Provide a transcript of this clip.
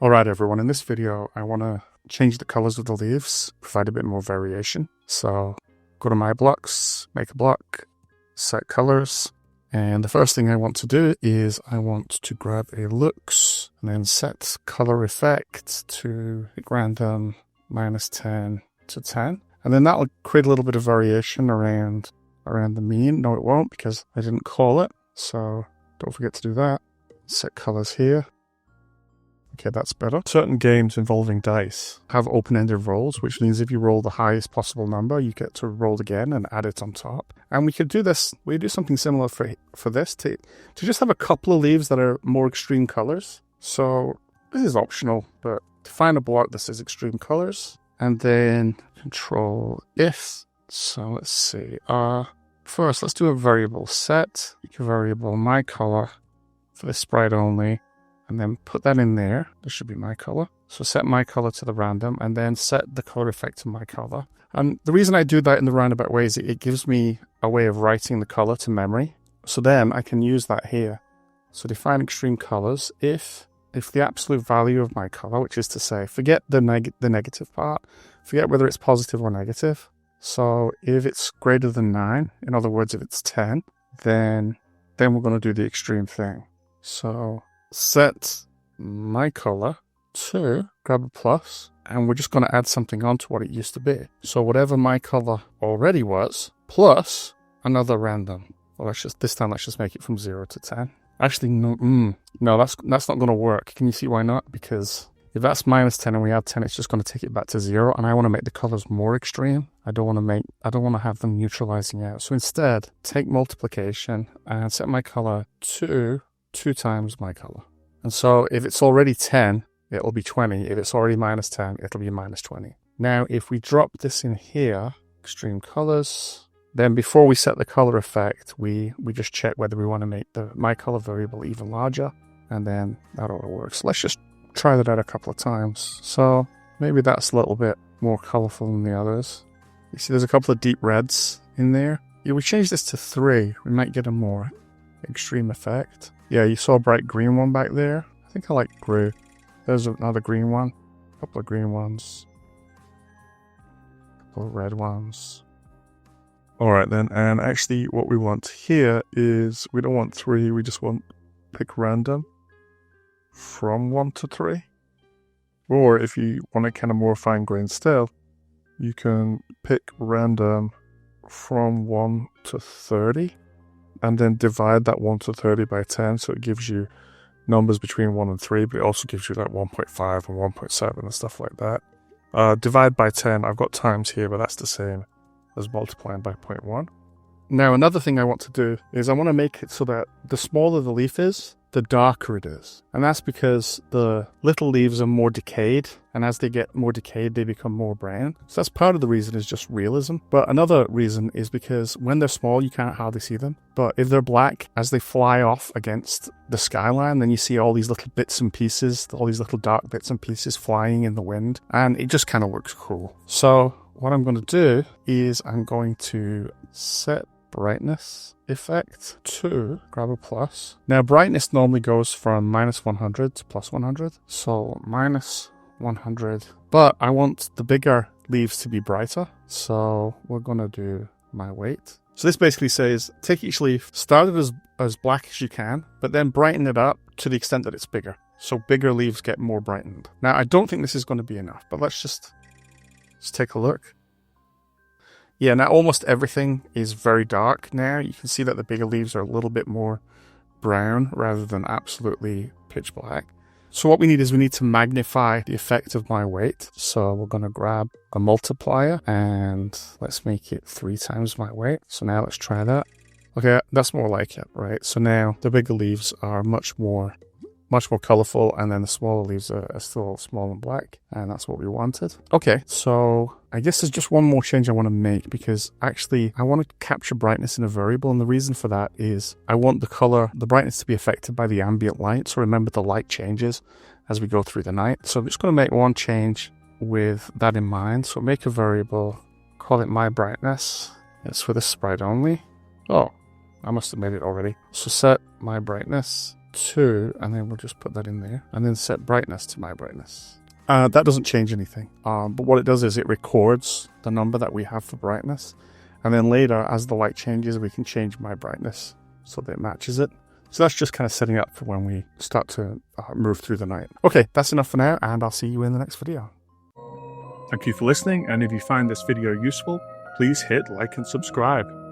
Alright everyone, in this video I want to change the colors of the leaves, provide a bit more variation. So go to My Blocks, make a block, set colors, and the first thing I want to do is I want to grab a Lux and then set color effect to random -10 to 10. And then that'll create a little bit of variation around the mean. No, it won't because I didn't call it, so don't forget to do that. Set colors here. Okay, that's better. Certain games involving dice have open-ended rolls, which means if you roll the highest possible number, you get to roll again and add it on top. And we could do this, we do something similar for this, to just have a couple of leaves that are more extreme colors. So this is optional, but to find a block that says extreme colors, and then control if. So let's see, first let's do a variable set, variable my color for this sprite only. And then put that in there. This should be my color. So set my color to the random and then set the color effect to my color. And the reason I do that in the roundabout way is it gives me a way of writing the color to memory. So then I can use that here. So define extreme colors if the absolute value of my color, which is to say, forget the negative part, forget whether it's positive or negative. So if it's greater than 9, in other words, if it's 10, then we're going to do the extreme thing. So set my color to, grab a plus, and we're just going to add something onto what it used to be. So whatever my color already was, plus another random. Well, this time let's just make it from 0 to 10. Actually, no, that's not going to work. Can you see why not? Because if that's -10 and we add 10, it's just going to take it back to 0, and I want to make the colors more extreme. I don't want to have them neutralizing out. So instead, take multiplication and set my color to 2 times my color. And so if it's already 10, it'll be 20. If it's already -10, it'll be -20. Now, if we drop this in here, extreme colors, then before we set the color effect, we just check whether we want to make the my color variable even larger, and then that ought to work. So let's just try that out a couple of times. So maybe that's a little bit more colorful than the others. You see there's a couple of deep reds in there. If we change this to 3, we might get a more extreme effect. Yeah, you saw a bright green one back there. I think I like blue. There's another green one. A couple of green ones. A couple of red ones. Alright then, and actually what we want here is, we don't want 3, we just want pick random from 1 to 3. Or if you want it kind of more fine-grained still, you can pick random from 1 to 30. And then divide that 1 to 30 by 10, so it gives you numbers between 1 and 3, but it also gives you like 1.5 and 1.7 and stuff like that. Divide by 10, I've got times here, but that's the same as multiplying by 0.1. Now, another thing I want to do is I want to make it so that the smaller the leaf is, the darker it is. And that's because the little leaves are more decayed, and as they get more decayed, they become more brown. So that's part of the reason, is just realism. But another reason is because when they're small, you can't hardly see them. But if they're black, as they fly off against the skyline, then you see all these little bits and pieces, all these little dark bits and pieces flying in the wind, and it just kind of looks cool. So what I'm going to do is I'm going to set brightness effect to, grab a plus. Now brightness normally goes from -100 to +100. So -100. But I want the bigger leaves to be brighter. So we're going to do my weight. So this basically says, take each leaf, start it as black as you can, but then brighten it up to the extent that it's bigger. So bigger leaves get more brightened. Now I don't think this is going to be enough, but let's take a look. Yeah, now almost everything is very dark now. You can see that the bigger leaves are a little bit more brown rather than absolutely pitch black. So what we need is we need to magnify the effect of my weight. So we're going to grab a multiplier and let's make it 3 times my weight. So now let's try that. Okay, that's more like it, right? So now the bigger leaves are much more colorful, and then the smaller leaves are still small and black, and that's what we wanted. Okay, so I guess there's just one more change I want to make, because actually I want to capture brightness in a variable, and the reason for that is I want the brightness to be affected by the ambient light. So remember, the light changes as we go through the night. So I'm just going to make one change with that in mind. So make a variable, call it my brightness. It's for this sprite only. Oh, I must have made it already. So set my brightness 2, and then we'll just put that in there, and then set brightness to my brightness. That doesn't change anything, but what it does is it records the number that we have for brightness, and then later, as the light changes, we can change my brightness so that it matches it. So that's just kind of setting up for when we start to move through the night. Okay, that's enough for now, and I'll see you in the next video. Thank you for listening, and if you find this video useful, please hit like and subscribe.